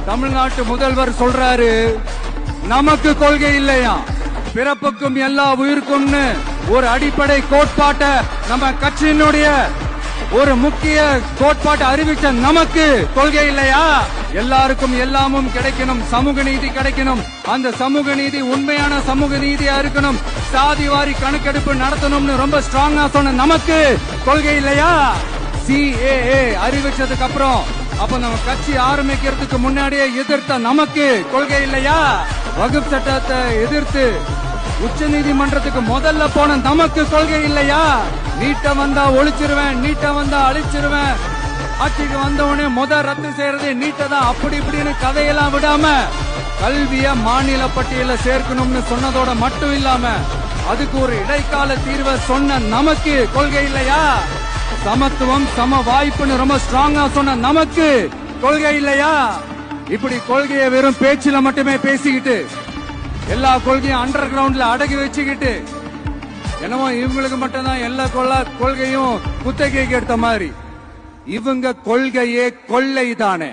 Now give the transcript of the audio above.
தமிழ்நாட்டு முதல்வர் சொல்றாரு, நமக்கு கொள்கை இல்லையா, பிறப்புக்கும் எல்லா உயிருக்கும்னு ஒரு அடிப்படை கோட்பாட்டை நம்ம கட்சியினுடைய ஒரு முக்கிய கோட்பாட்டை அறிவிச்ச நமக்கு கொள்கை இல்லையா? எல்லாருக்கும் எல்லாமும் கிடைக்கணும், சமூக நீதி கிடைக்கணும், அந்த சமூக நீதி உண்மையான சமூக நீதியா இருக்கணும், சாதிவாரி கணக்கெடுப்பு நடத்தணும்னு ரொம்ப ஸ்ட்ராங்கா சொன்ன நமக்கு கொள்கை இல்லையா? CAA அறிவிச்சதுக்கு அப்புறம் அப்ப நம்ம கட்சி ஆரம்பிக்கிறதுக்கு முன்னாடியே எதிர்த்த நமக்கு கொள்கை இல்லையா? வகுப்பு சட்டத்தை எதிர்த்து உச்ச நீதிமன்றத்துக்கு முதல்ல போன நமக்கு கொள்கை இல்லையா? நீட்ட வந்தா ஒழிச்சிருவேன், நீட்ட வந்தா அழிச்சிருவேன், ஆட்சிக்கு வந்தவனே ரத்து செய்யறது நீட்டதான், அப்படி இப்படின்னு கதையெல்லாம் விடாம கல்விய மாநில பட்டியல சேர்க்கணும்னு சொன்னதோட மட்டும் இல்லாம அதுக்கு ஒரு இடைக்கால தீர்வை சொன்ன நமக்கு கொள்கை இல்லையா? சமத்துவம் சம வாய்ப்புன்னு ரொம்ப ஸ்ட்ராங்கா சொன்ன நமக்கு கொள்கை இல்லையா? இப்படி கொள்கையை வெறும் பேச்சுல மட்டுமே பேசிக்கிட்டு எல்லா கொள்கையும் அண்டர் கிரவுண்ட்ல அடக்கி வச்சுக்கிட்டு என்னமோ இவங்களுக்கு மட்டும்தான் எல்லா கொள்கையும் குத்தகைக்கு எடுத்த மாதிரி, இவங்க கொள்கையே கொள்ளை தானே.